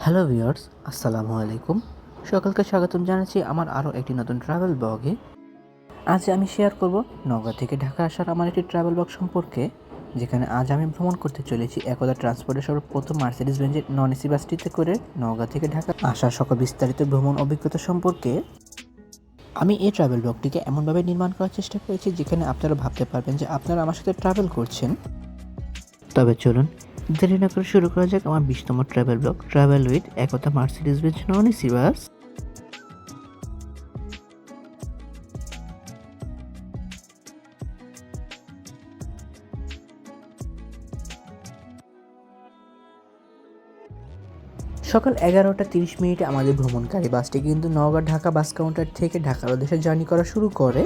Hello viewers, আসসালামু আলাইকুম। সকলকে স্বাগতম জানাচ্ছি আমার আরও একটি নতুন ট্রাভেল ব্লগে। আজ আমি শেয়ার করব নওগাঁ থেকে ঢাকা আসার আমার একটি ট্রাভেল ব্লগ সম্পর্কে, যেখানে আজ আমি ভ্রমণ করতে চলেছি একদা ট্রান্সপোর্টের সর্বপ্রথম মার্সিডিজ বেঞ্জের নন এসি বাসটিতে করে নওগাঁ থেকে ঢাকা আসার সকল বিস্তারিত ভ্রমণ অভিজ্ঞতা সম্পর্কে। আমি এই ট্রাভেল ব্লগটিকে এমনভাবে নির্মাণ করার চেষ্টা করেছি যেখানে আপনারা ভাবতে পারবেন যে আপনারা আমার সাথে ট্রাভেল করছেন। তবে চলুন দেরি না করে শুরু করা যাক আমার 20তম travel blog, travel with Ekota Mercedes Benz non AC bus. সকাল 11টা 30 মিনিটে আমাদের ভ্রমণকারী বাসটি কিন্তু নওগাঁ ঢাকা বাস কাউন্টার থেকে ঢাকার উদ্দেশ্যে জার্নি করা শুরু করে।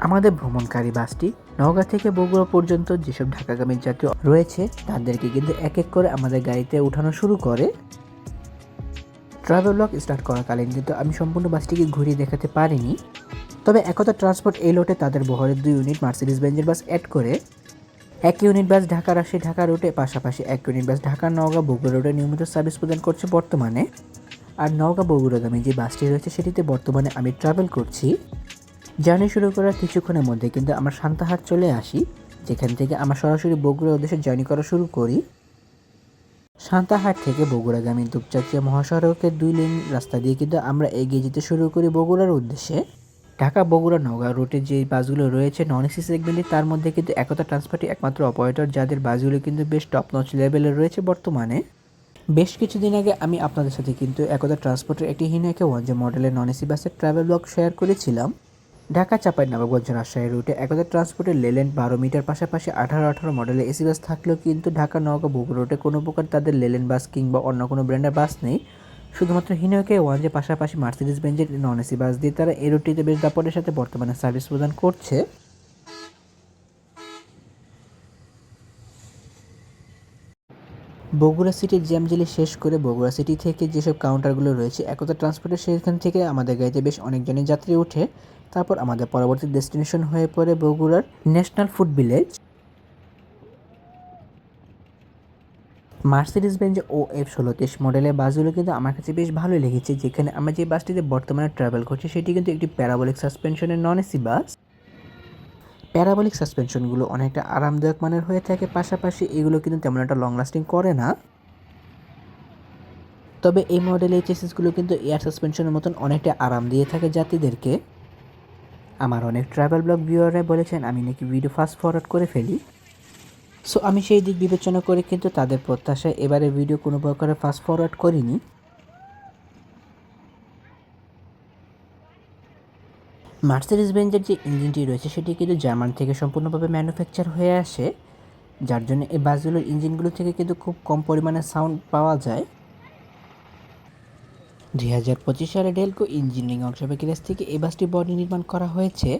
আমাদের ভ্রমণকারী বাসটি নওগাঁ থেকে বগুড়া পর্যন্ত যেসব ঢাকাগামী যাত্রী রয়েছে তাদেরকে কিন্তু এক এক করে আমাদের গাড়িতে উঠানো শুরু করে। ট্রাভেল ব্লগ স্টার্ট করাকালীন কিন্তু আমি সম্পূর্ণ বাসটিকে ঘুরিয়ে দেখাতে পারিনি। তবে একতা ট্রান্সপোর্ট এই লোটে তাদের বহরের 2 ইউনিট মার্সিডিজ বেঞ্জের বাস অ্যাড করে। এক ইউনিট বাস ঢাকা রাজশাহী ঢাকা রুটে, পাশাপাশি এক ইউনিট বাস ঢাকা নওগাঁ বগুড়া রুটে নিয়মিত সার্ভিস প্রদান করছে বর্তমানে। আর নওগাঁ বগুড়াগামী যে বাসটি রয়েছে সেটিতে বর্তমানে আমি ট্রাভেল করছি। জার্নি শুরু করার কিছুক্ষণের মধ্যে কিন্তু আমরা সান্তাহার চলে আসি, যেখান থেকে আমরা সরাসরি বগুড়ার উদ্দেশ্যে জার্নি করা শুরু করি। সান্তাহার থেকে বগুড়াগামী দুপচাচিয়া মহাসড়কের 2 লেন রাস্তা দিয়ে কিন্তু আমরা এগিয়ে যেতে শুরু করি বগুড়ার উদ্দেশ্যে। ঢাকা বগুড়া নওগাঁ রুটে যে বাসগুলো রয়েছে নন এসি সেগমেন্টে, তার মধ্যে কিন্তু একতা ট্রান্সপোর্টই একমাত্র অপারেটর যাদের বাসগুলো কিন্তু বেশ টপ নচ লেভেলের রয়েছে বর্তমানে। বেশ কিছুদিন আগে আমি আপনাদের সাথে কিন্তু একতা ট্রান্সপোর্টের একটি হিনোকে 1J মডেলের নন এসি বাসের ট্রাভেল ব্লগ শেয়ার করেছিলাম। ঢাকা চাঁপাইনবাবগঞ্জ রাজশাহী রুটে একতা ট্রান্সপোর্টের লেলেন 12 মিটার পাশাপাশি 18 মডেলের এসি বাস থাকলেও কিন্তু ঢাকা নওগাঁ বগুড়া রুটে কোনো প্রকার তাদের লেলেন বাস কিংবা অন্য কোনো ব্র্যান্ডের বাস নেই। শুধুমাত্র হিনোকে 1J পাশাপাশি মার্সিডিজ বেঞ্জের নন এসি বাস দিয়ে তারা এই রুটটিতে বেশ দাপটের সাথে বর্তমানে সার্ভিস প্রদান করছে। বগুড়া সিটির জ্যামজেলি শেষ করে বগুড়া সিটি থেকে যেসব কাউন্টারগুলো রয়েছে একতা ট্রান্সপোর্টের, সেখান থেকে আমাদের গাড়িতে বেশ অনেকজনই যাত্রী ওঠে। তারপর আমাদের পরবর্তী ডেস্টিনেশন হয়ে পড়ে বগুড়ার national food village. Mercedes Benz OF 1623 মডেলের বাসগুলো কিন্তু আমার কাছে বেশ ভালোই লেগেছে। যেখানে আমরা যে বাসটিতে বর্তমানে ট্রাভেল করছি সেটি কিন্তু একটি প্যারাবোলিক সাসপেনশনের নন এসি বাস। প্যারাবোলিক সাসপেনশনগুলো অনেকটা আরামদায়ক মানের হয়ে থাকে, পাশাপাশি এগুলো কিন্তু তেমন একটা লং লাস্টিং করে না। তবে এই মডেলের চেসিসগুলো কিন্তু এয়ার সাসপেনশনের মতন অনেকটা আরাম দিয়ে থাকে যাত্রীদেরকে। আমার অনেক ট্রাভেল ব্লগ ভিউয়াররা বলেছেন আমি নাকি ভিডিও ফাস্ট ফরওয়ার্ড করে ফেলি। সো আমি সেই দিক বিবেচনা করে কিন্তু তাদের প্রত্যাশায় এবারে ভিডিও কোনো প্রকারে ফাস্ট ফরওয়ার্ড করিনি। মার্সিডিজ বেঞ্জের যে ইঞ্জিনটি রয়েছে সেটি কিন্তু জার্মান থেকে সম্পূর্ণভাবে ম্যানুফ্যাকচার হয়ে আসে, যার জন্য এই বাসগুলোর ইঞ্জিনগুলো থেকে কিন্তু খুব কম পরিমাণে সাউন্ড পাওয়া যায়। 2025 সালে ডেলকো ইঞ্জিনিয়ারিং অংশবিশেষ থেকে এই বাসটি বডি নির্মাণ করা হয়েছে,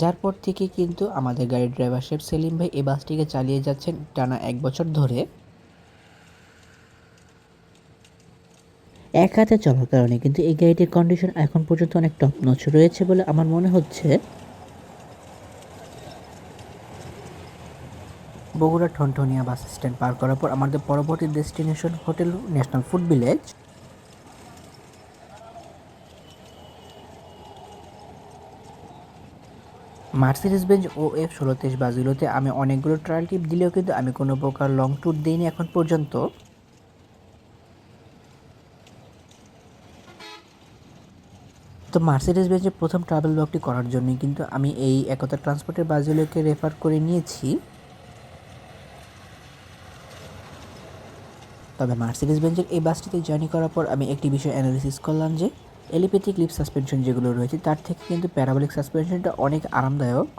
যার পর থেকে কিন্তু আমাদের গাড়ির ড্রাইভার শেফ সেলিম ভাই এই বাসটিকে চালিয়ে যাচ্ছেন টানা 1 বছর ধরে। এক হাতে চলার কারণে কিন্তু এই গাড়িটির কন্ডিশন এখন পর্যন্ত অনেক টপ নচ রয়েছে বলে আমার মনে হচ্ছে। বগুড়া ঠনঠনিয়া বাস স্ট্যান্ড পার করার পর আমাদের পরবর্তী destination hotel national food village. Mercedes Benz OF 1623 বাসগুলোতে আমি অনেকগুলো ট্রায়াল ট্রিপ দিলেও কিন্তু আমি কোনো প্রকার লং ট্যুর দিইনি এখন পর্যন্ত। তো মার্সিডিজ বেঞ্জের প্রথম ট্রাভেল ব্লগটি করার জন্যই কিন্তু আমি এই একতা ট্রান্সপোর্টের বাসগুলোকে রেফার করে নিয়েছি। তবে মার্সিডিজ বেঞ্জের এই বাসটিতে জার্নি করার পর আমি একটি বিষয় অ্যানালিসিস করলাম যে এলিপ্যাথিক লিপ সাসপেনশন যেগুলো রয়েছে তার থেকে কিন্তু প্যারাবোলিক সাসপেনশনটা অনেক আরামদায়ক।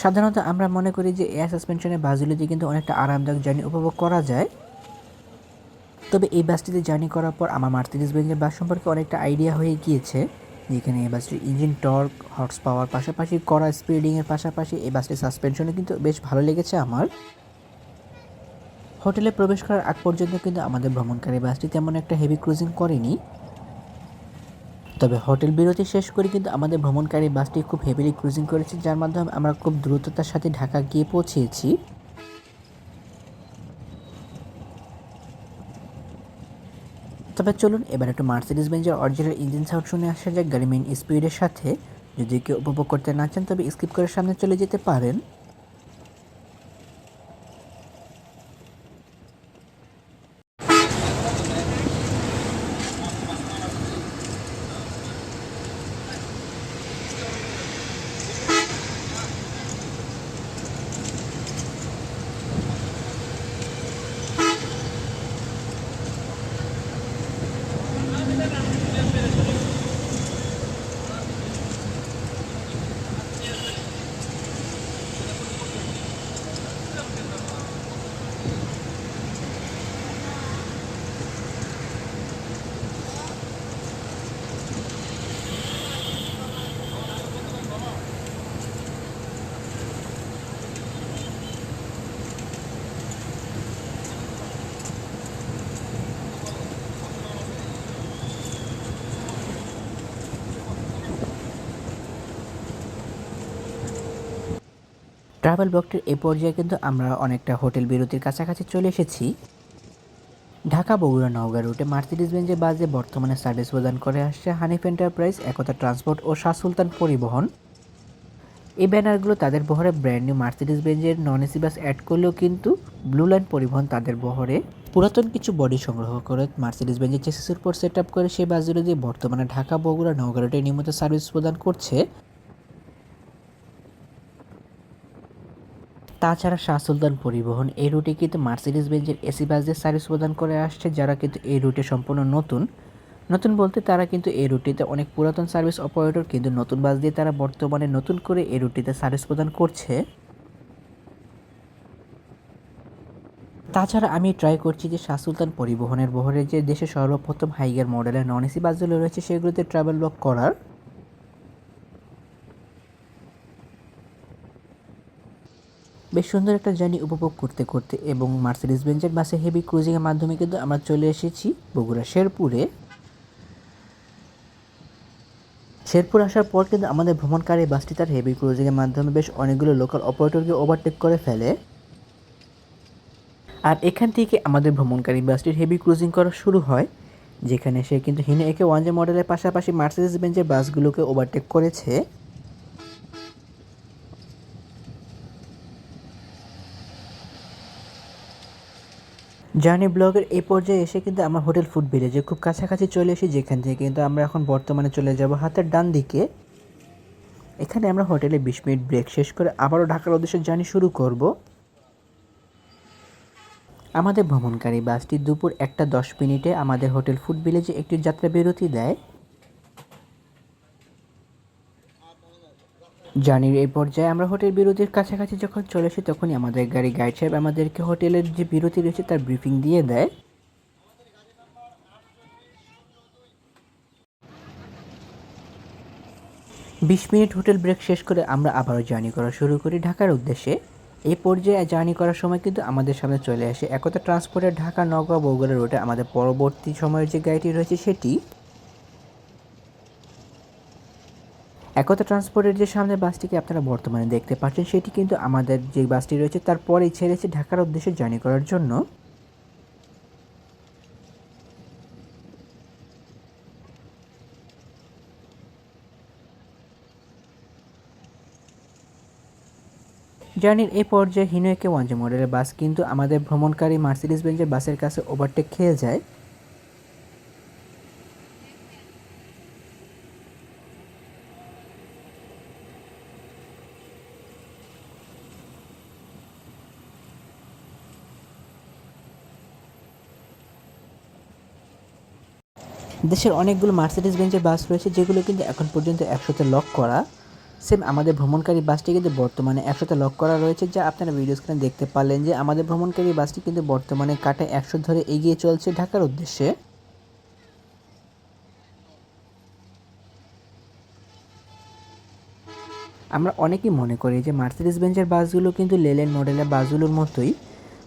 সাধারণত আমরা মনে করি যে এয়ার সাসপেনশনের বাসগুলিতে কিন্তু অনেকটা আরামদায়ক জার্নি উপভোগ করা যায়। তবে এই বাসটিতে জার্নি করার পর আমার মার্সিডিজ বেঞ্জের বাস সম্পর্কে অনেকটা আইডিয়া হয়ে গিয়েছে, যেখানে এই বাসটির ইঞ্জিন টর্ক, হর্স পাওয়ার, পাশাপাশি কড়া স্পিডিংয়ের পাশাপাশি এই বাসটির সাসপেনশনও কিন্তু বেশ ভালো লেগেছে আমার। হোটেলে প্রবেশ করার আগ পর্যন্ত কিন্তু আমাদের ভ্রমণকারী বাসটি তেমন একটা হেভি ক্রুজিং করেনি। তবে হোটেল বিরতি শেষ করে কিন্তু আমাদের ভ্রমণকারী বাসটি খুব হেভিলি ক্রুজিং করেছে, যার মাধ্যমে আমরা খুব দ্রুততার সাথে ঢাকা গিয়ে পৌঁছেছি। তবে চলুন এবার একটু মার্সিডিজ বেঞ্জের অরিজিনাল ইঞ্জিন সাউন্ড শুনে আসা যাক গাড়ি মেইন স্পিডের সাথে। যদি কেউ উপভোগ করতে না চান তবে স্কিপ করে সামনে চলে যেতে পারেন। ট্রাভেল ব্লগটির এই পর্যায়ে কিন্তু আমরা অনেকটা হোটেল বিরতির কাছাকাছি চলে এসেছি। ঢাকা বগুড়া নওগাঁ রুটে মার্সিডিজ বেঞ্জের বাসে বর্তমানে সার্ভিস প্রদান করে আসছে হানিফ এন্টারপ্রাইজ, একতা ট্রান্সপোর্ট ও শাহ সুলতান পরিবহন। এই ব্যানারগুলো তাদের বহরে ব্র্যান্ড নিউ মার্সিডিজ বেঞ্জের নন এসি বাস অ্যাড করলেও কিন্তু ব্লু লাইন পরিবহন তাদের বহরে পুরাতন কিছু বডি সংগ্রহ করে মার্সিডিজ বেঞ্জের চেসিসের উপর সেট আপ করে সেই বাসগুলো দিয়ে বর্তমানে ঢাকা বগুড়া নওগাঁ রুটে নিয়মিত সার্ভিস প্রদান করছে। তাছাড়া শাহ সুলতান পরিবহন এই রুটে কিন্তু মার্সিডিজ বেঞ্জের এসি বাস দিয়ে সার্ভিস প্রদান করে আসছে, যারা কিন্তু এই রুটে সম্পূর্ণ নতুন নতুন বলতে তারা কিন্তু এই রুটটিতে অনেক পুরাতন সার্ভিস অপারেটর, কিন্তু নতুন বাস দিয়ে তারা বর্তমানে নতুন করে এই রুটটিতে সার্ভিস প্রদান করছে। তাছাড়া আমি ট্রাই করছি যে শাহ সুলতান পরিবহনের বহরে যে দেশে সর্বপ্রথম হাইগার মডেলের নন এসি বাসগুলো রয়েছে সেগুলোতে ট্রাভেল ব্লগ করার। বেশ সুন্দর একটা জার্নি উপভোগ করতে করতে এবং মার্সিডিজ বেঞ্জের বাসে হেভি ক্রুজিংয়ের মাধ্যমে কিন্তু আমরা চলে এসেছি বগুড়া শেরপুরে। শেরপুর আসার পর কিন্তু আমাদের ভ্রমণকারী বাসটি তার হেভি ক্রুজিংয়ের মাধ্যমে বেশ অনেকগুলো লোকাল অপারেটরকে ওভারটেক করে ফেলে। আর এখান থেকে আমাদের ভ্রমণকারী বাসটির হেভি ক্রুজিং করা শুরু হয়, যেখানে সে কিন্তু হিনো একে 1J মডেলের পাশাপাশি মার্সিডিজ বেঞ্জের বাসগুলোকে ওভারটেক করেছে। জার্নি ব্লগের এই পর্যায়ে এসে কিন্তু আমরা হোটেল ফুড ভিলেজে খুব কাছাকাছি চলে এসেছি, যেখান থেকে কিন্তু আমরা এখন বর্তমানে চলে যাব হাতের ডান দিকে। এখানে আমরা হোটেলে 20 মিনিট ব্রেক শেষ করে আবারও ঢাকার উদ্দেশ্যে জার্নি শুরু করব। আমাদের ভ্রমণকারী বাসটি দুপুর 1:10 আমাদের হোটেল ফুড ভিলেজে একটি যাত্রা বিরতি দেয়। জার্নির এই পর্যায়ে আমরা হোটেল বিরতির কাছাকাছি যখন চলে আসি তখনই আমাদের গাইড সাহেব আমাদেরকে হোটেলের যে বিরতি রয়েছে তার ব্রিফিং দিয়ে দেয়। বিশ মিনিট হোটেল ব্রেক শেষ করে আমরা আবারও জার্নি করা শুরু করি ঢাকার উদ্দেশ্যে। এই পর্যায়ে জার্নি করার সময় কিন্তু আমাদের সামনে চলে আসে একতা ট্রান্সপোর্টের ঢাকা নওগাঁ বগুড়া রুটে আমাদের পরবর্তী সময়ের যে গাড়িটি রয়েছে সেটি। একতা ট্রান্সপোর্টের যে সামনে বাসটিকে আপনারা বর্তমানে দেখতে পাচ্ছেন সেটি কিন্তু আমাদের যে বাসটি রয়েছে তারপরেই ছেড়েছে ঢাকার উদ্দেশ্যে জার্নি করার জন্য। জার্নির এই পর্যায়ে হিনো একে 1J মডেলের বাস কিন্তু আমাদের ভ্রমণকারী মার্সিডিজ বেঞ্জের বাসের কাছে ওভারটেক খেয়ে যায়। দেশের অনেকগুলো মার্সিডিজ বেঞ্জের বাস রয়েছে যেগুলো কিন্তু এখন পর্যন্ত 100তে লক করা। সেম আমাদের ভ্রমণকারী বাসটি কিন্তু বর্তমানে 100তে লক করা রয়েছে, যা আপনারা ভিডিও স্ক্রিনে দেখতে পারলেন যে আমাদের ভ্রমণকারী বাসটি কিন্তু বর্তমানে কাটে 100 ধরে এগিয়ে চলছে ঢাকার উদ্দেশ্যে। আমরা অনেকেই মনে করি যে মার্সিডিজ বেঞ্জের বাসগুলো কিন্তু লেলেন মডেলের বাসগুলোর মতোই,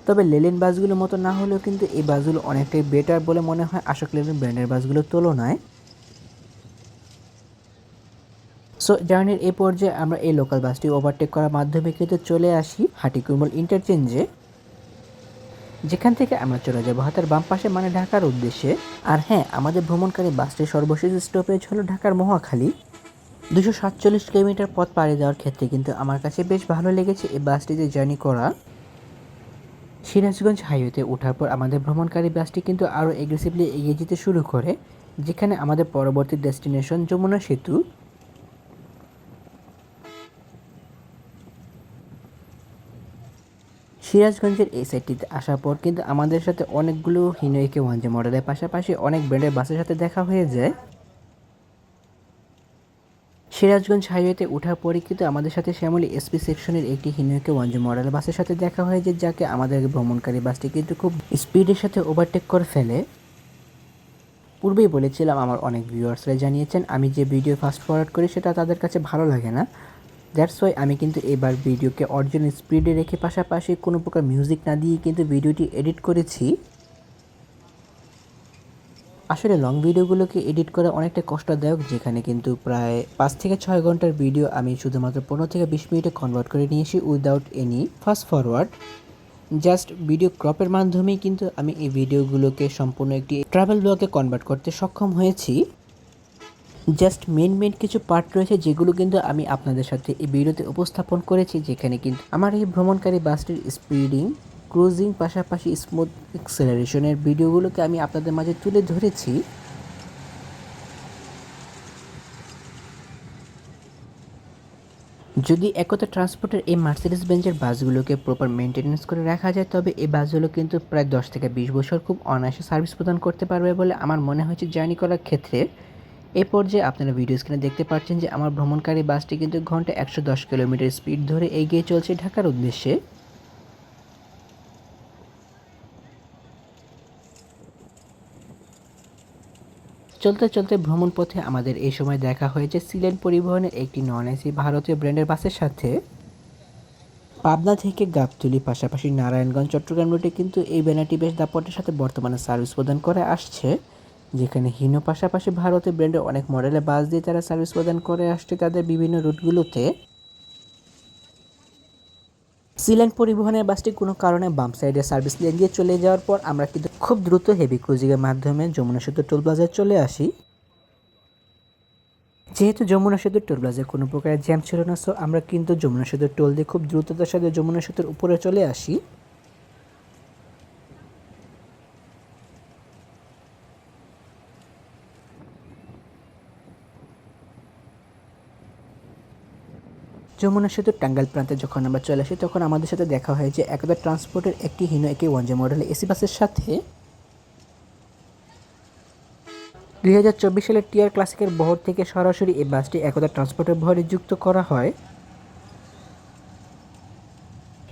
তবে লেলেন বাসগুলোর মতো না হলেও কিন্তু এই বাসগুলো অনেকটাই বেটার বলে মনে হয় আশোক লেল্যান্ড ব্র্যান্ডের বাসগুলোর তুলনায়। সো জার্নির এই পর্যায়ে আমরা এই লোকাল বাসটি ওভারটেক করার মাধ্যমে কিন্তু চলে আসি হাটিকুমল ইন্টারচেঞ্জে। যেখান থেকে আমরা চলে যাবো হাতের বাম পাশে মানে ঢাকার উদ্দেশ্যে। আর হ্যাঁ, আমাদের ভ্রমণকারী বাসটির সর্বশেষ স্টপেজ হলো ঢাকার মহাখালী। 247 কিলোমিটার পথ পাড়ি দেওয়ার ক্ষেত্রে কিন্তু আমার কাছে বেশ ভালো লেগেছে এই বাসটিতে জার্নি করা। সিরাজগঞ্জ হাইওয়েতে ওঠার পর আমাদের ভ্রমণকারী বাসটি কিন্তু আরও এগ্রেসিভলি এগিয়ে যেতে শুরু করে, যেখানে আমাদের পরবর্তী ডেস্টিনেশন যমুনা সেতু। সিরাজগঞ্জের এই সাইডটিতে আসার পর কিন্তু আমাদের সাথে অনেকগুলো হিনোইকে ওয়ানজে মডেলের পাশাপাশি অনেক ব্র্যান্ডের বাসের সাথে দেখা হয়ে যায়। সিরাজগঞ্জ হাইওয়েতে ওঠার পরে কিন্তু আমাদের সাথে শ্যামলী এসপি সেকশনের একটি হিনোইকে ওয়ানজে মডেল বাসের সাথে দেখা হয়ে যায়, যাকে আমাদের ভ্রমণকারী বাসটি কিন্তু খুব স্পিডের সাথে ওভারটেক করে ফেলে। পূর্বেই বলেছিলাম, আমার অনেক ভিউয়ার্সরা জানিয়েছেন আমি যে ভিডিও ফাস্ট ফরওয়ার্ড করি সেটা তাদের কাছে ভালো লাগে না। দ্যাটস ওয়াই আমি কিন্তু এবার ভিডিওকে অরিজিনাল স্পিডে রেখে পাশাপাশি কোনো প্রকার মিউজিক না দিয়ে কিন্তু ভিডিওটি এডিট করেছি। আসলে লং ভিডিওগুলোকে এডিট করা অনেকটা কষ্টদায়ক, যেখানে কিন্তু প্রায় 5 থেকে 6 ঘন্টার ভিডিও আমি শুধুমাত্র 15 থেকে 20 মিনিটে কনভার্ট করে নিয়েছি without any fast forward. Just video ক্রপের মাধ্যমেই কিন্তু আমি এই ভিডিওগুলোকে সম্পূর্ণ একটি ট্রাভেল ব্লগে কনভার্ট করতে সক্ষম হয়েছি। জাস্ট মেন কিছু পার্ট রয়েছে যেগুলো কিন্তু আমি আপনাদের সাথে এই ভিডিওতে উপস্থাপন করেছি, যেখানে কিন্তু আমার এই ভ্রমণকারী বাসটির স্পিডিং, ক্রুজিং পাশাপাশি স্মুথ এক্সেলারেশনের ভিডিওগুলোকে আমি আপনাদের মাঝে তুলে ধরেছি। যদি একতা ট্রান্সপোর্টের এই মার্সিডিজ বেঞ্জের বাসগুলোকে প্রপার মেনটেন্যান্স করে রাখা যায়, তবে এই বাসগুলো কিন্তু প্রায় 10 থেকে 20 বছর খুব অনায়াসে সার্ভিস প্রদান করতে পারবে বলে আমার মনে হয়েছে জার্নি করার ক্ষেত্রে। এই পর্যায়ে আপনারা ভিডিও স্ক্রিনে দেখতে পাচ্ছেন যে আমার ভ্রমণকারী বাসটি কিন্তু ঘন্টায় 110 কিলোমিটার স্পিড ধরে এগিয়ে চলছে ঢাকার উদ্দেশ্যে। চলতে চলতে ভ্রমণ পথে আমাদের এই সময় দেখা হয়েছে সিলেট পরিবহনের একটি নন এসি ভারতীয় ব্র্যান্ডের বাসের সাথে। পাবনা থেকে গাবতলী পাশাপাশি নারায়ণগঞ্জ চট্টগ্রাম রুটে কিন্তু এই ব্যানারটি বেশ দাপটের সাথে বর্তমানে সার্ভিস প্রদান করে আসছে, যেখানে হিনো পাশাপাশি ভারতীয় ব্র্যান্ডের অনেক মডেলের বাস দিয়ে তারা সার্ভিস প্রদান করে আসছে তাদের বিভিন্ন রুটগুলোতে। সিলেট পরিবহনের বাসটি কোনো কারণে বাম সাইডে সার্ভিস লেন দিয়ে চলে যাওয়ার পর আমরা কিন্তু খুব দ্রুত হেভি ক্রুজিংয়ের মাধ্যমে যমুনা সেতু টোল প্লাজায় চলে আসি। যেহেতু যমুনা সেতুর টোল প্লাজায় কোনো প্রকার জ্যাম ছিল না, সো আমরা কিন্তু যমুনা সেতুর টোল দিয়ে খুব দ্রুততার সাথে যমুনা সেতুর উপরে চলে আসি। যমুনা সেতুর টাঙ্গাইল প্রান্তে যখন আমরা চলে আসি তখন আমাদের সাথে দেখা হয় যে একদা ট্রান্সপোর্টের একটি হিনো একে ওয়ানজে মডেলের এসি বাসের সাথে 2024 সালের টিআর ক্লাসিকের বহর থেকে সরাসরি এই বাসটি একদা ট্রান্সপোর্টের বহরে যুক্ত করা হয়।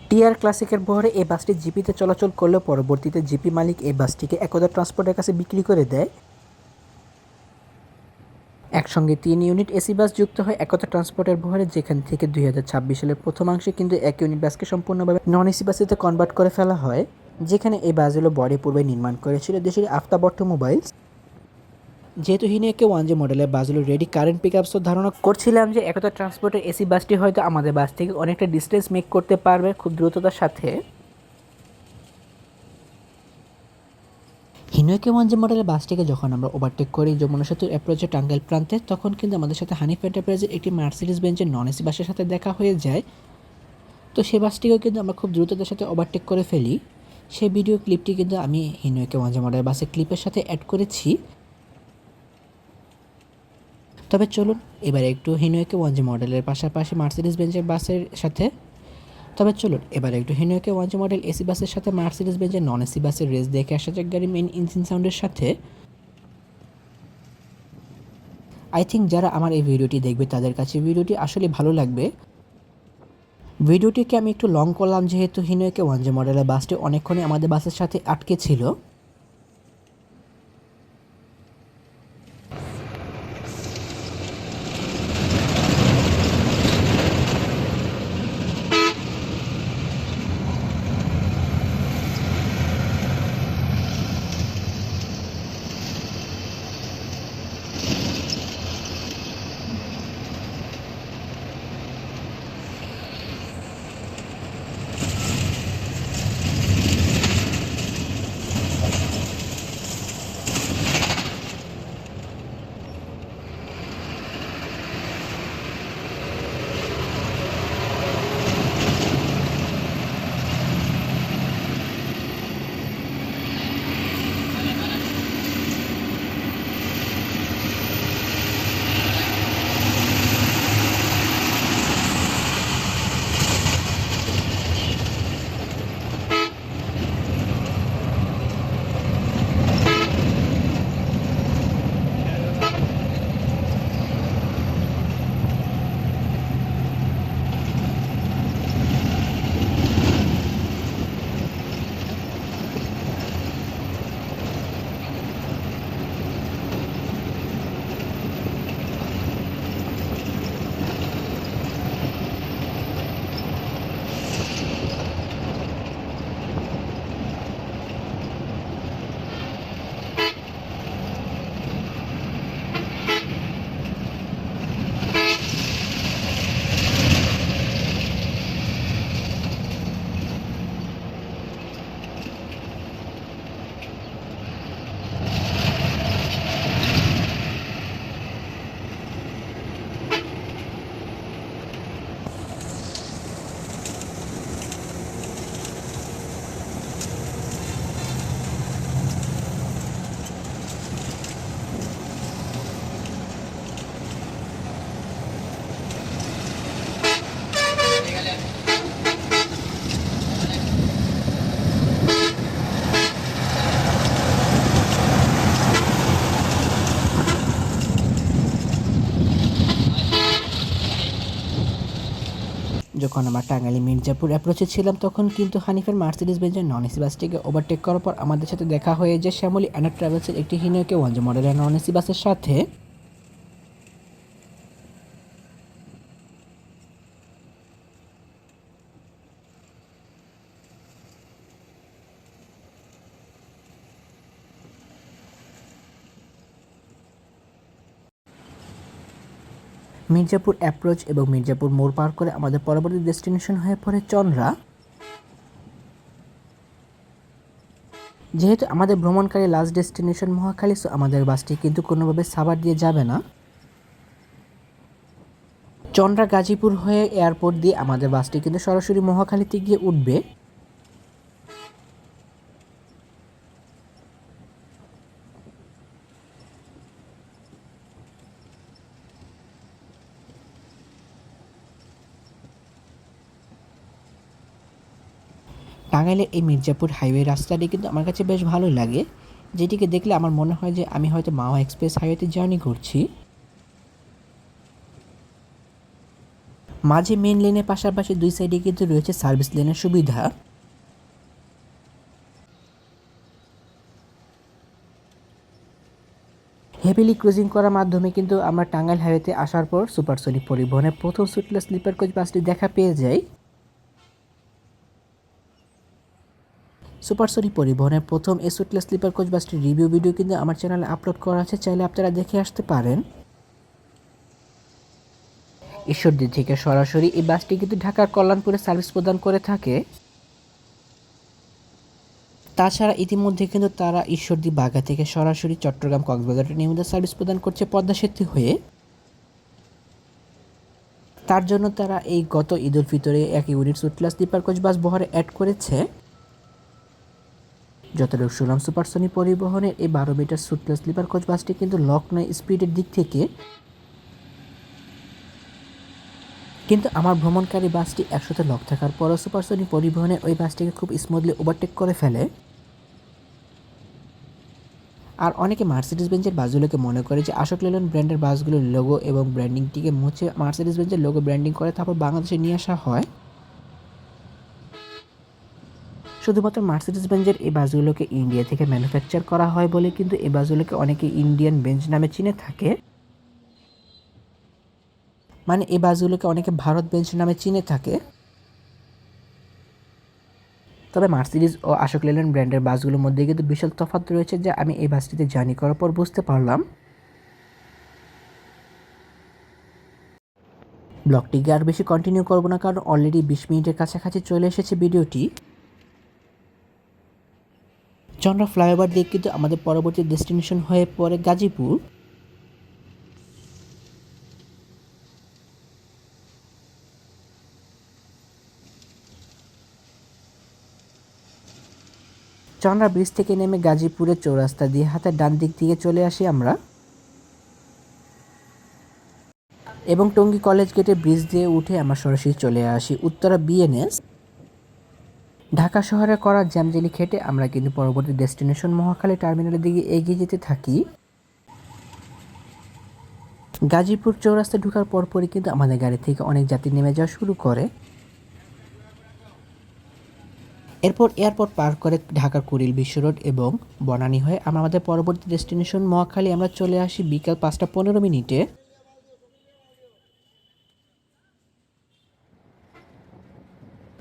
টিআর ক্লাসিকের বহরে এই বাসটি জিপিতে চলাচল করলেও পরবর্তীতে জিপি মালিক এই বাসটিকে একদা ট্রান্সপোর্টের কাছে বিক্রি করে দেয়। একসঙ্গে 3 ইউনিট এসি বাস যুক্ত হয় একতা ট্রান্সপোর্টের বহরে, যেখান থেকে 2026 সালের প্রথমাংশে কিন্তু 1 ইউনিট বাসকে সম্পূর্ণভাবে নন এসি বাসেতে কনভার্ট করে ফেলা হয়, যেখানে এই বাসগুলো বডি পূর্বে নির্মাণ করেছিল দেশের আফতাব অটোমোবাইলস। যেহেতু হিনেকে ওয়ানজে মডেলের বাসগুলো রেডি কারেন্ট পিক আপস, ধারণা করছিলাম যে একতা ট্রান্সপোর্টের এসি বাসটি হয়তো আমাদের বাস থেকে অনেকটা ডিস্টেন্স মেক করতে পারবে খুব দ্রুততার সাথে। হিনোকে ওয়ানজে মডেলের বাসটিকে যখন আমরা ওভারটেক করি যমুনা সেতুর অ্যাপ্রোচে টাঙ্গাইল প্রান্তে, তখন কিন্তু আমাদের সাথে হানিফ এন্টারপ্রাইজের একটি মার্সিডিজ বেঞ্জের নন এসি বাসের সাথে দেখা হয়ে যায়। তো সেই বাসটিকেও কিন্তু আমরা খুব দ্রুততার সাথে ওভারটেক করে ফেলি। সেই ভিডিও ক্লিপটি কিন্তু আমি হিনোকে ওয়ানজে মডেলের বাসের ক্লিপের সাথে অ্যাড করেছি। তবে চলুন এবার একটু হিনোকে ওয়ানজে মডেলের পাশাপাশি মার্সিডিজ বেঞ্জের বাসের সাথে হিনোকে ওয়ানজে মডেল এসি বাসের সাথে মার্সিডিজ বেঞ্জের নন এসি বাসের রেস দেখে আসা যাক গাড়ি মেন ইঞ্জিন সাউন্ডের সাথে। আই থিঙ্ক যারা আমার এই ভিডিওটি দেখবে তাদের কাছে ভিডিওটি আসলে ভালো লাগবে। ভিডিওটিকে আমি একটু লং করলাম যেহেতু হিনোকে ওয়ানজে মডেলের বাসটি অনেকক্ষণই আমাদের বাসের সাথে আটকে ছিল। যখন আমরা টাঙ্গাইলে মির্জাপুর অ্যাপ্রোচে ছিলাম তখন কিন্তু হানিফের মার্সিডিজ বেঞ্জের নন এসি বাসটিকে ওভারটেক করার পর আমাদের সাথে দেখা হয়ে যায় শ্যামলী অ্যান্ড ট্রাভেলসের একটি হিনোকে 1J মডেলের নন এসি বাসের সাথে। মির্জাপুর অ্যাপ্রোচ এবং মির্জাপুর মোড় পার করে আমাদের পরবর্তী ডেস্টিনেশন হয়ে পড়ে চন্দ্রা। যেহেতু আমাদের ভ্রমণকারী লাস্ট ডেস্টিনেশন মহাখালী, সো আমাদের বাসটি কিন্তু কোনোভাবে সাভার দিয়ে যাবে না। চন্দ্রা গাজীপুর হয়ে এয়ারপোর্ট দিয়ে আমাদের বাসটি কিন্তু সরাসরি মহাখালীতে গিয়ে উঠবে। টাঙ্গাইলের এই মির্জাপুর হাইওয়ে রাস্তাটি কিন্তু আমার কাছে বেশ ভালোই লাগে, যেটিকে দেখলে আমার মনে হয় যে আমি হয়তো মাওয়া এক্সপ্রেস হাইওয়েতে জার্নি করছি। মাঝে মেন লেনের পাশাপাশি দুই সাইডে কিন্তু রয়েছে সার্ভিস লেনের সুবিধা। হেভিলি ক্রুজিং করার মাধ্যমে কিন্তু আমরা টাঙ্গাইল হাইওয়েতে আসার পর সুপারসনিক পরিবহনের প্রথম সুটলেস স্লিপার কোচ বাসটি দেখা পেয়ে যাই। সুপারসনিক পরিবহনের প্রথম এই সুটলেস স্লিপার কোচ বাসটির রিভিউ ভিডিও কিন্তু আমার চ্যানেলে আপলোড করা আছে, চাইলে আপনারা দেখে আসতে পারেন। ঈশ্বরদী থেকে সরাসরি এই বাসটি কিন্তু ঢাকার কল্যাণপুরে সার্ভিস প্রদান করে থাকে। তাছাড়া ইতিমধ্যে কিন্তু তারা ঈশ্বরদী বাঘা থেকে সরাসরি চট্টগ্রাম কক্সবাজারে নিয়মিত সার্ভিস প্রদান করছে পদ্মা সেতু হয়ে। তার জন্য তারা এই গত ঈদ উল ফিতরে এক ইউনিট সুটলেস স্লিপার কোচ বাস বহরে অ্যাড করেছে। যতটুকু শুনলাম সুপারসনিক পরিবহনের এই 12 মিটার সুটলেস স্লিপার কোচ বাসটি কিন্তু লক নয় স্পিডের দিক থেকে, কিন্তু আমার ভ্রমণকারী বাসটি 100তে লক থাকার পরও সুপারসনিক পরিবহনের ওই বাসটিকে খুব স্মুথলি ওভারটেক করে ফেলে। আর অনেকে মার্সিডিজ বেঞ্জের বাসগুলোকে মনে করে যে আশোক লেল্যান্ড ব্র্যান্ডের বাসগুলোর লোগো এবং ব্র্যান্ডিংটিকে মুছে মার্সিডিজ বেঞ্জের লোগো ব্র্যান্ডিং করে তারপর বাংলাদেশে নিয়ে আসা হয়। শুধুমাত্র মার্সিডিজ বেঞ্জের এই বাসগুলোকে ইন্ডিয়া থেকে ম্যানুফ্যাকচার করা হয় বলে কিন্তু এই বাসগুলোকে অনেকে ইন্ডিয়ান বেঞ্জ নামে চিনে থাকে, মানে এই বাসগুলোকে অনেকে ভারত বেঞ্জ নামে চিনে থাকে। তবে মার্সিডিজ ও আশোক লেল্যান্ড ব্র্যান্ডের বাসগুলোর মধ্যে কিন্তু বিশাল তফাৎ রয়েছে, যা আমি এই বাসটিতে জার্নি করার পর বুঝতে পারলাম। ব্লগটিকে আর বেশি কন্টিনিউ করবো না, কারণ অলরেডি 20 মিনিটের কাছাকাছি চলে এসেছে ভিডিওটি। চন্দ্রা ফ্লাইওভার দিয়ে কিন্তু আমাদের পরবর্তী ডেস্টিনেশন হয়ে পড়ে গাজীপুর। চন্দ্রা ব্রিজ থেকে নেমে গাজীপুরের চৌরাস্তা দিয়ে হাতের ডান দিক দিয়ে চলে আসি আমরা, এবং টঙ্গী কলেজ গেটে ব্রিজ দিয়ে উঠে আমরা সরাসরি চলে আসি উত্তরা বিএনএস। ঢাকা শহরে করা জ্যামজেলি খেটে আমরা কিন্তু পরবর্তী ডেস্টিনেশন মহাখালী টার্মিনালের দিকে এগিয়ে যেতে থাকি। গাজীপুর চৌরাস্তায় ঢোকার পরপরই কিন্তু আমাদের গাড়ি থেকে অনেক যাত্রী নেমে যাওয়া শুরু করে। এরপর এয়ারপোর্ট পার করে ঢাকার কুড়িল বিশ্ব রোড এবং বনানী হয়ে আমরা আমাদের পরবর্তী ডেস্টিনেশন মহাখালী আমরা চলে আসি বিকাল 5টা 15 মিনিটে।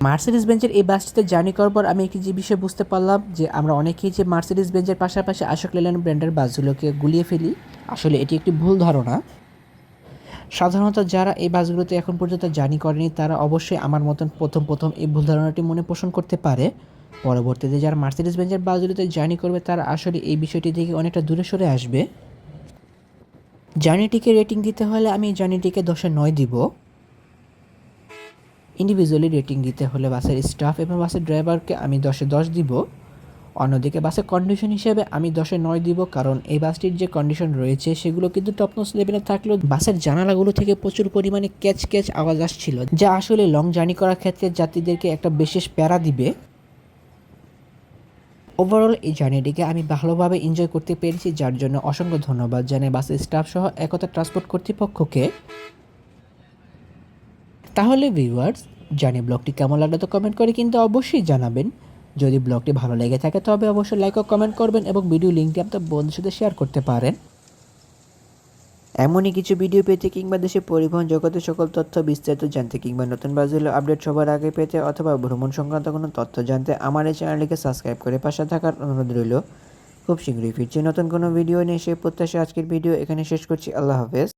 মার্সিডিজ বেঞ্জের এই বাসটিতে জার্নি করার পর আমি একটি যে বিষয় বুঝতে পারলাম যে আমরা অনেকেই যে মার্সিডিজ বেঞ্জের পাশাপাশি আশোক লেল্যান্ড ব্র্যান্ডের বাসগুলোকে গুলিয়ে ফেলি। আসলে এটি একটি ভুল ধারণা। সাধারণত যারা এই বাসগুলোতে এখন পর্যন্ত জার্নি করেনি তারা অবশ্যই আমার মতন প্রথম এই ভুল ধারণাটি মনে পোষণ করতে পারে। পরবর্তীতে যারা মার্সিডিজ বেঞ্জের বাসগুলোতে জার্নি করবে তারা আসলে এই বিষয়টি থেকে অনেকটা দূরে সরে আসবে। জার্নিটিকে রেটিং দিতে হলে আমি জার্নিটিকে 10-এ 9 দিব। ইন্ডিভিজুয়ালি রেটিং দিতে হলে বাসের স্টাফ এবং বাসের ড্রাইভারকে আমি 10-এ 10 দিব। অন্যদিকে বাসের কন্ডিশন হিসেবে আমি 10-এ 9 দিব, কারণ এই বাসটির যে কন্ডিশন রয়েছে সেগুলো কিন্তু টপনোস লেভেলে থাকলেও বাসের জানালাগুলো থেকে প্রচুর পরিমাণে ক্যাচ আওয়াজ আসছিল, যা আসলে লং জার্নি করার ক্ষেত্রে যাত্রীদেরকে একটা বিশেষ প্যারা দিবে। ওভারঅল এই জার্নিটিকে আমি ভালোভাবে এনজয় করতে পেরেছি, যার জন্য অসংখ্য ধন্যবাদ জানাই বাসের স্টাফ সহ একতা ট্রান্সপোর্ট কর্তৃপক্ষকে। তাহলে ভিউয়ার্স, জানি ব্লগটি কেমন লাগলো তো কমেন্ট করে কিন্তু অবশ্যই জানাবেন। যদি ব্লগটি ভালো লেগে থাকে তবে অবশ্যই লাইক ও কমেন্ট করবেন এবং ভিডিও লিঙ্কটি আপনার বন্ধুদের সাথে শেয়ার করতে পারেন। এমনই কিছু ভিডিও পেতে কিংবা দেশের পরিবহন জগতের সকল তথ্য বিস্তারিত জানতে কিংবা নতুন বাজুল আপডেট সবার আগে পেতে অথবা ভ্রমণ সংক্রান্ত কোনো তথ্য জানতে আমার এই চ্যানেলটিকে সাবস্ক্রাইব করে পাশে থাকার অনুরোধ রইল। খুব শীঘ্রই ফিরছি নতুন কোনো ভিডিও নিয়ে, সেই প্রত্যাশা আজকের ভিডিও এখানে শেষ করছি। আল্লাহ হাফেজ।